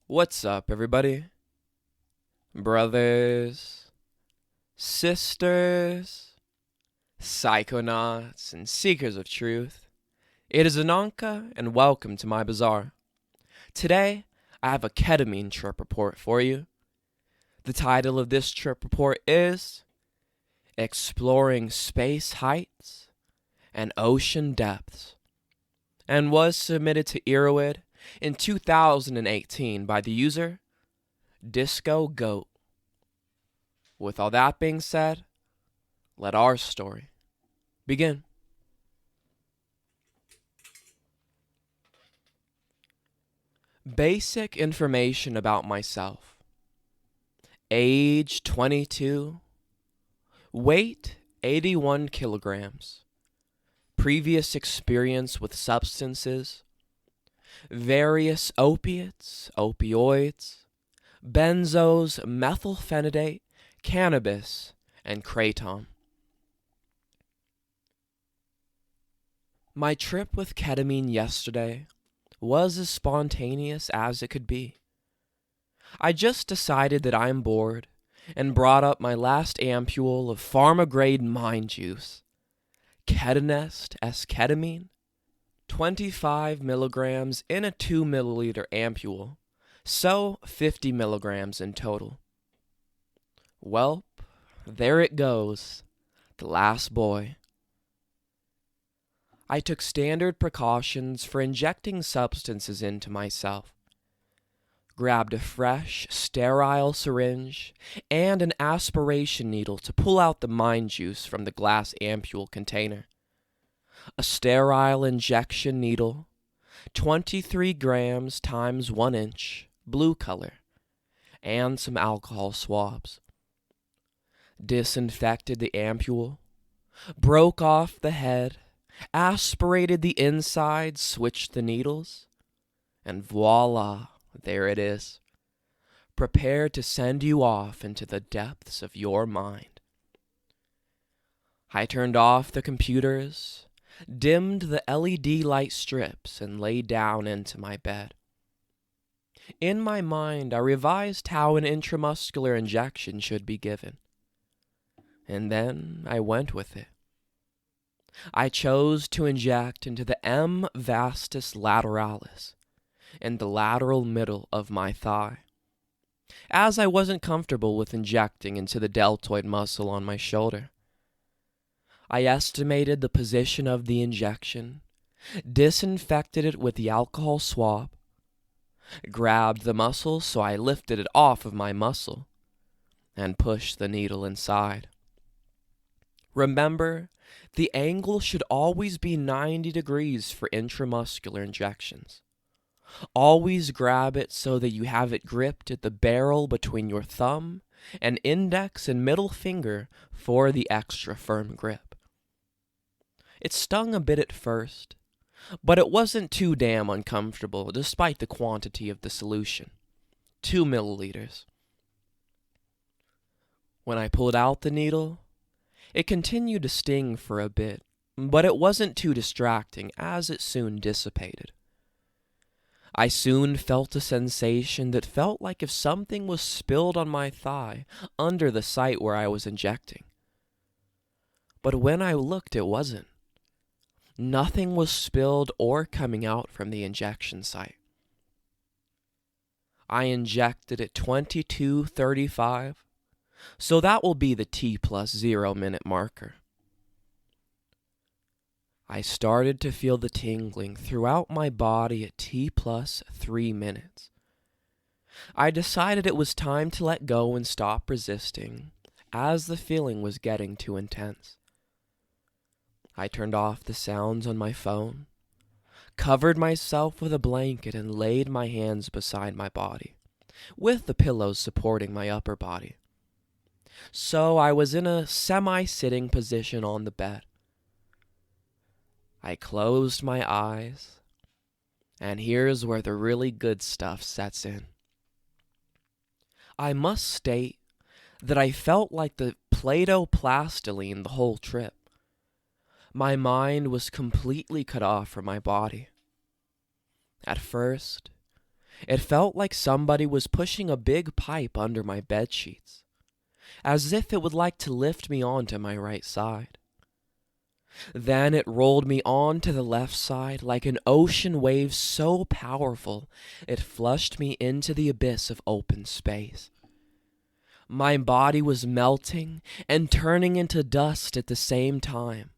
What's up, everybody? Brothers, sisters, psychonauts, and seekers of truth. It is Ananka, and welcome to my bazaar. Today, I have a ketamine trip report for you. The title of this trip report is Exploring Space Heights and Ocean Depths, and was submitted to Erowid in 2018 by the user Disco Goat. With all that being said, let our story begin. Basic information about myself. Age 22. Weight 81 kilograms. Previous experience with substances. Various opiates, opioids, benzos, methylphenidate, cannabis, and kratom. My trip with ketamine yesterday was as spontaneous as it could be. I just decided that I'm bored and brought up my last ampule of pharma-grade mind juice, Ketanest S-ketamine, 25 milligrams in a 2 milliliter ampule, so 50 milligrams in total. Welp, there it goes, the last boy. I took standard precautions for injecting substances into myself. Grabbed a fresh, sterile syringe and an aspiration needle to pull out the mind juice from the glass ampule container. A sterile injection needle, 23 grams times 1 inch, blue color, and some alcohol swabs. Disinfected the ampule, broke off the head, aspirated the inside, switched the needles, and voila, there it is. Prepared to send you off into the depths of your mind. I turned off the computers, dimmed the LED light strips, and lay down into my bed. In my mind, I revised how an intramuscular injection should be given. And then I went with it. I chose to inject into the M. vastus lateralis, in the lateral middle of my thigh, as I wasn't comfortable with injecting into the deltoid muscle on my shoulder. I estimated the position of the injection, disinfected it with the alcohol swab, grabbed the muscle so I lifted it off of my muscle, and pushed the needle inside. Remember, the angle should always be 90 degrees for intramuscular injections. Always grab it so that you have it gripped at the barrel between your thumb and index and middle finger for the extra firm grip. It stung a bit at first, but it wasn't too damn uncomfortable despite the quantity of the solution, 2 milliliters. When I pulled out the needle, it continued to sting for a bit, but it wasn't too distracting as it soon dissipated. I soon felt a sensation that felt like if something was spilled on my thigh under the site where I was injecting. But when I looked, it wasn't. Nothing was spilled or coming out from the injection site. I injected at 22:35, so that will be the T+0 minute marker. I started to feel the tingling throughout my body at T+3 minutes. I decided it was time to let go and stop resisting, as the feeling was getting too intense. I turned off the sounds on my phone, covered myself with a blanket, and laid my hands beside my body, with the pillows supporting my upper body. So I was in a semi-sitting position on the bed. I closed my eyes, and here's where the really good stuff sets in. I must state that I felt like the Play-Doh plastiline the whole trip. My mind was completely cut off from my body. At first, It felt like somebody was pushing a big pipe under my bedsheets, as if it would like to lift me onto my right side. Then it rolled me on to the left side like an ocean wave so powerful it flushed me into the abyss of open space. My body was melting and turning into dust at the same time,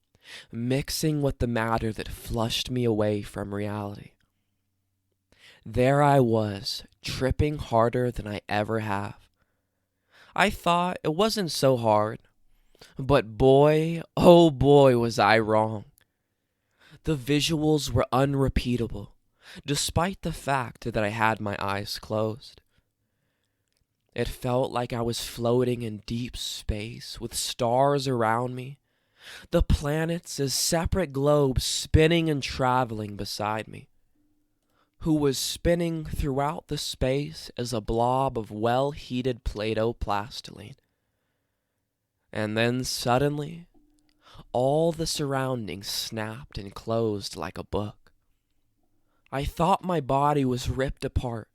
mixing with the matter that flushed me away from reality. There I was, tripping harder than I ever have. I thought it wasn't so hard, but boy, oh boy, was I wrong. The visuals were unrepeatable, despite the fact that I had my eyes closed. It felt like I was floating in deep space with stars around me, the planets as separate globes spinning and traveling beside me. Who was spinning throughout the space as a blob of well-heated Play-Doh plastiline. And then suddenly, all the surroundings snapped and closed like a book. I thought my body was ripped apart,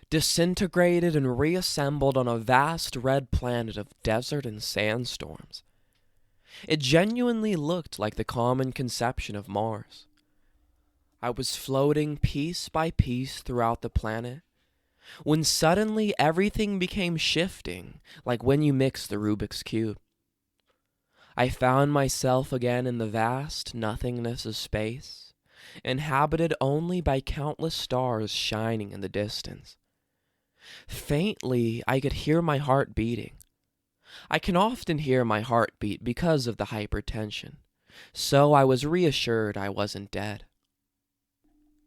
disintegrated and reassembled on a vast red planet of desert and sandstorms. It genuinely looked like the common conception of Mars. I was floating piece by piece throughout the planet, when suddenly everything became shifting, like when you mix the Rubik's Cube. I found myself again in the vast nothingness of space, inhabited only by countless stars shining in the distance. Faintly, I could hear my heart beating. I can often hear my heart beat because of the hypertension, so I was reassured I wasn't dead.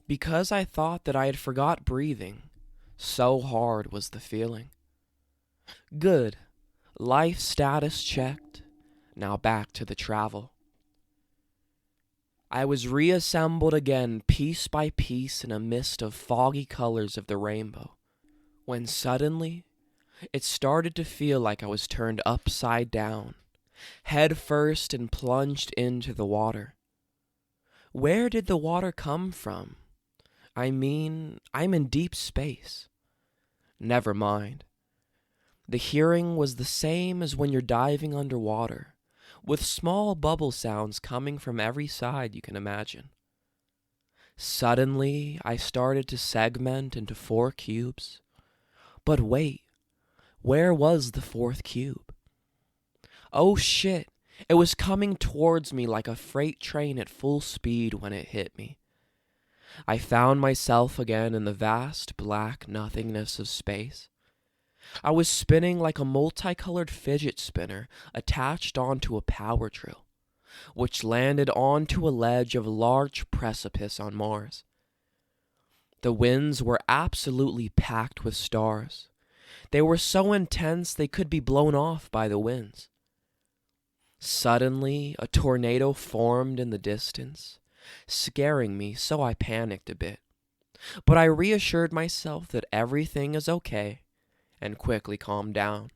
Because I thought that I had forgot breathing, so hard was the feeling. Good. Life status checked. Now back to the travel. I was reassembled again piece by piece in a mist of foggy colors of the rainbow, when suddenly it started to feel like I was turned upside down, head first and plunged into the water. Where did the water come from? I'm in deep space. Never mind. The hearing was the same as when you're diving underwater, with small bubble sounds coming from every side you can imagine. Suddenly, I started to segment into 4 cubes. But wait, where was the 4th cube? Oh shit, it was coming towards me like a freight train at full speed when it hit me. I found myself again in the vast black nothingness of space. I was spinning like a multicolored fidget spinner attached onto a power drill, which landed onto a ledge of a large precipice on Mars. The winds were absolutely packed with stars. They were so intense they could be blown off by the winds. Suddenly, a tornado formed in the distance, scaring me, so I panicked a bit. But I reassured myself that everything is okay and quickly calmed down.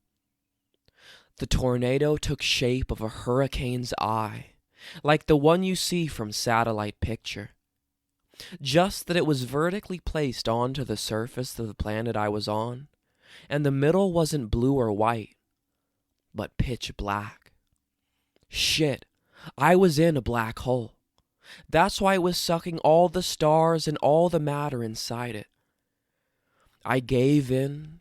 The tornado took shape of a hurricane's eye, like the one you see from satellite picture. Just that it was vertically placed onto the surface of the planet I was on, and the middle wasn't blue or white, but pitch black. Shit, I was in a black hole. That's why it was sucking all the stars and all the matter inside it. I gave in,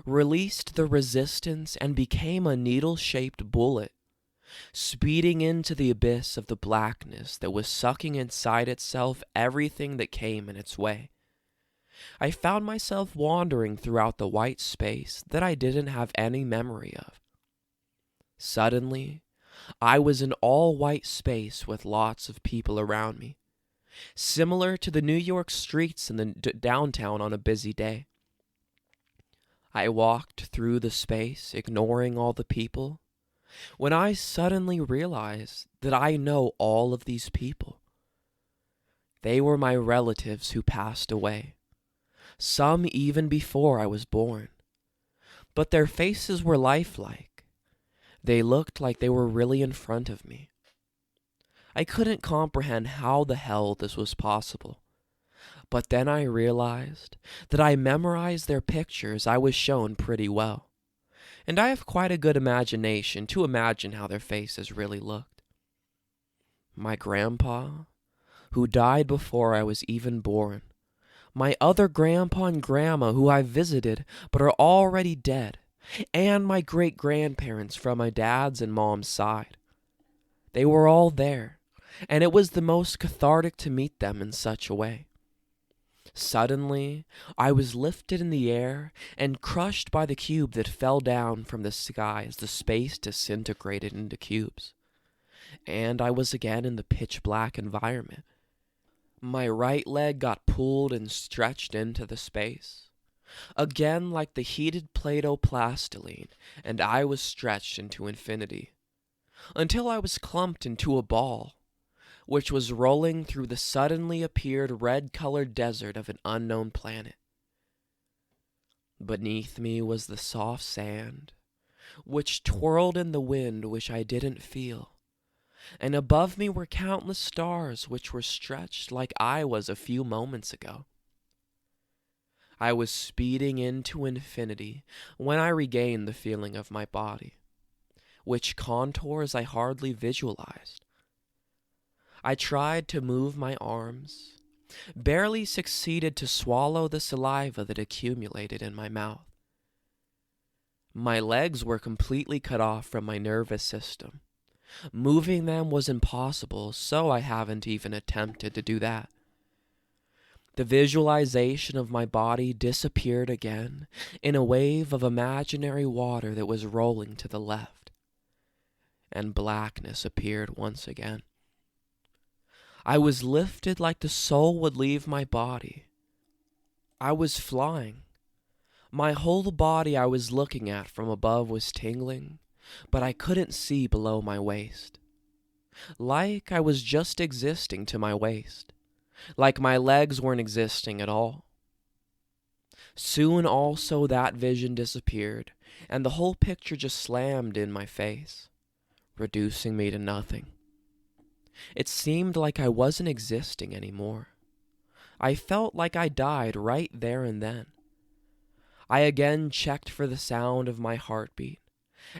released the resistance, and became a needle-shaped bullet, speeding into the abyss of the blackness that was sucking inside itself everything that came in its way. I found myself wandering throughout the white space that I didn't have any memory of. Suddenly, I was in all-white space with lots of people around me, similar to the New York streets in the downtown on a busy day. I walked through the space, ignoring all the people, when I suddenly realized that I know all of these people. They were my relatives who passed away, some even before I was born. But their faces were lifelike. They looked like they were really in front of me. I couldn't comprehend how the hell this was possible, But then I realized that I memorized their pictures I was shown pretty well, and I have quite a good imagination to imagine how their faces really looked. My grandpa, who died before I was even born, my other grandpa and grandma who I visited but are already dead, and my great-grandparents from my dad's and mom's side. They were all there, and it was the most cathartic to meet them in such a way. Suddenly, I was lifted in the air and crushed by the cube that fell down from the sky as the space disintegrated into cubes, and I was again in the pitch-black environment. My right leg got pulled and stretched into the space, again like the heated Play-Doh plastiline, and I was stretched into infinity, until I was clumped into a ball, which was rolling through the suddenly appeared red-colored desert of an unknown planet. Beneath me was the soft sand, which twirled in the wind which I didn't feel, and above me were countless stars which were stretched like I was a few moments ago. I was speeding into infinity when I regained the feeling of my body, which contours I hardly visualized. I tried to move my arms, barely succeeded to swallow the saliva that accumulated in my mouth. My legs were completely cut off from my nervous system. Moving them was impossible, so I haven't even attempted to do that. The visualization of my body disappeared again in a wave of imaginary water that was rolling to the left, and blackness appeared once again. I was lifted like the soul would leave my body. I was flying. My whole body I was looking at from above was tingling, but I couldn't see below my waist. Like I was just existing to my waist. Like my legs weren't existing at all. Soon also that vision disappeared, and the whole picture just slammed in my face, reducing me to nothing. It seemed like I wasn't existing anymore. I felt like I died right there and then. I again checked for the sound of my heartbeat,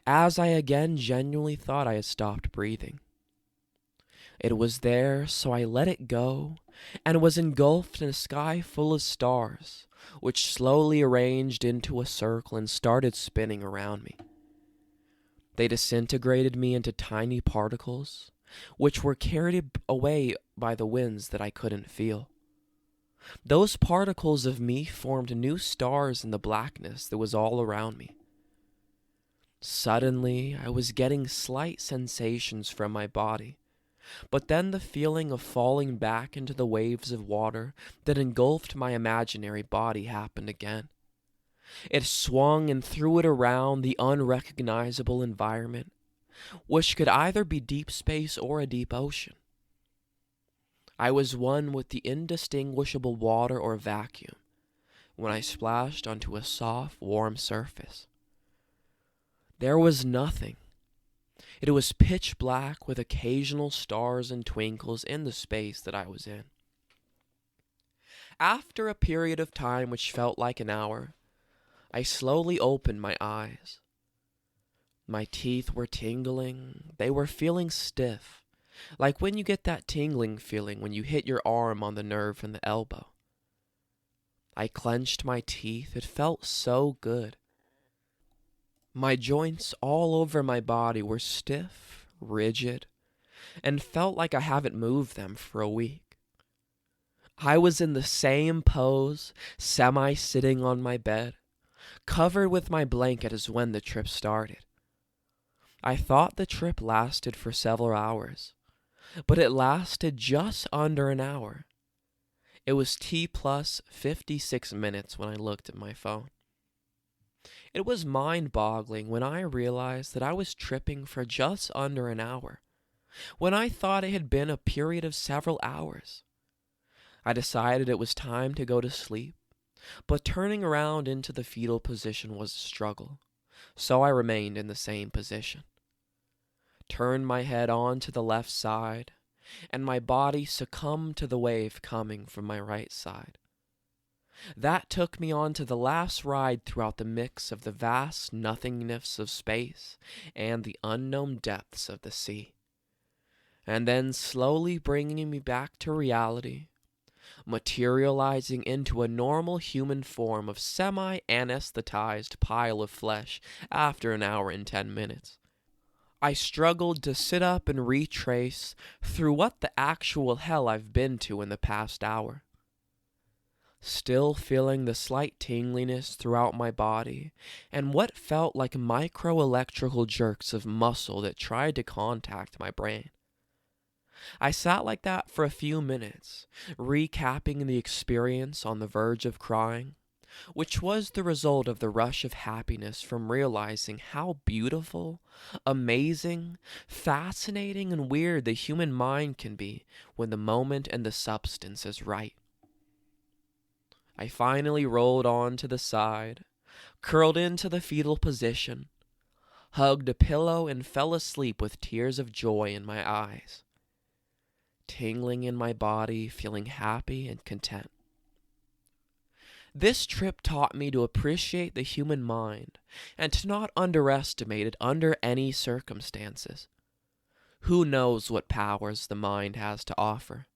as I again genuinely thought I had stopped breathing. It was there, so I let it go, and was engulfed in a sky full of stars, which slowly arranged into a circle and started spinning around me. They disintegrated me into tiny particles, which were carried away by the winds that I couldn't feel. Those particles of me formed new stars in the blackness that was all around me. Suddenly, I was getting slight sensations from my body, but then the feeling of falling back into the waves of water that engulfed my imaginary body happened again. It swung and threw it around the unrecognizable environment, which could either be deep space or a deep ocean. I was one with the indistinguishable water or vacuum when I splashed onto a soft, warm surface. There was nothing. It was pitch black with occasional stars and twinkles in the space that I was in. After a period of time which felt like an hour, I slowly opened my eyes. My teeth were tingling. They were feeling stiff, like when you get that tingling feeling when you hit your arm on the nerve in the elbow. I clenched my teeth. It felt so good. My joints all over my body were stiff, rigid, and felt like I haven't moved them for a week. I was in the same pose, semi-sitting on my bed, covered with my blanket as when the trip started. I thought the trip lasted for several hours, but it lasted just under an hour. It was T plus 56 minutes when I looked at my phone. It was mind-boggling when I realized that I was tripping for just under an hour, when I thought it had been a period of several hours. I decided it was time to go to sleep, but turning around into the fetal position was a struggle, so I remained in the same position. Turned my head on to the left side, and my body succumbed to the wave coming from my right side. That took me on to the last ride throughout the mix of the vast nothingness of space and the unknown depths of the sea, and then slowly bringing me back to reality, materializing into a normal human form of semi-anesthetized pile of flesh after an hour and 10 minutes. I struggled to sit up and retrace through what the actual hell I've been to in the past hour. Still feeling the slight tingliness throughout my body and what felt like micro-electrical jerks of muscle that tried to contact my brain. I sat like that for a few minutes, recapping the experience on the verge of crying, which was the result of the rush of happiness from realizing how beautiful, amazing, fascinating, and weird the human mind can be when the moment and the substance is right. I finally rolled on to the side, curled into the fetal position, hugged a pillow, and fell asleep with tears of joy in my eyes, tingling in my body, feeling happy and content. This trip taught me to appreciate the human mind and to not underestimate it under any circumstances. Who knows what powers the mind has to offer?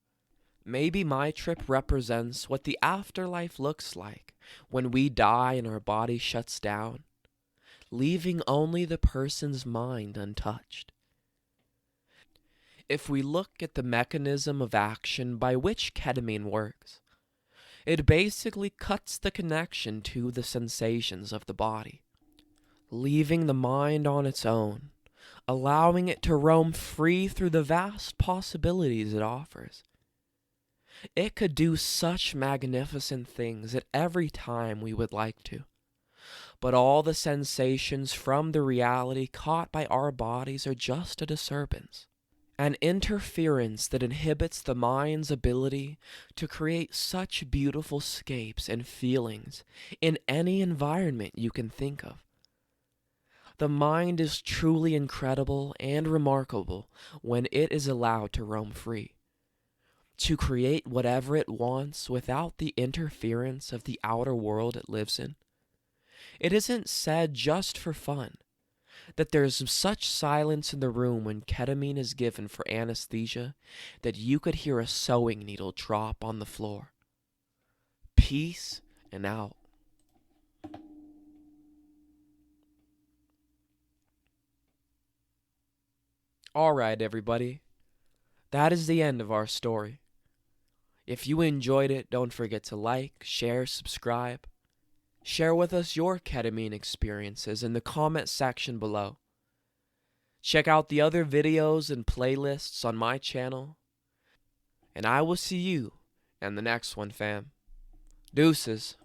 Maybe my trip represents what the afterlife looks like when we die and our body shuts down, leaving only the person's mind untouched. If we look at the mechanism of action by which ketamine works, it basically cuts the connection to the sensations of the body, leaving the mind on its own, allowing it to roam free through the vast possibilities it offers. It could do such magnificent things at every time we would like to, but all the sensations from the reality caught by our bodies are just a disturbance, an interference that inhibits the mind's ability to create such beautiful scapes and feelings in any environment you can think of. The mind is truly incredible and remarkable when it is allowed to roam free, to create whatever it wants without the interference of the outer world it lives in. It isn't said just for fun that there's such silence in the room when ketamine is given for anesthesia that you could hear a sewing needle drop on the floor. Peace and out. Alright, everybody. That is the end of our story. If you enjoyed it, don't forget to like, share, subscribe. Share with us your ketamine experiences in the comment section below. Check out the other videos and playlists on my channel. And I will see you in the next one, fam. Deuces.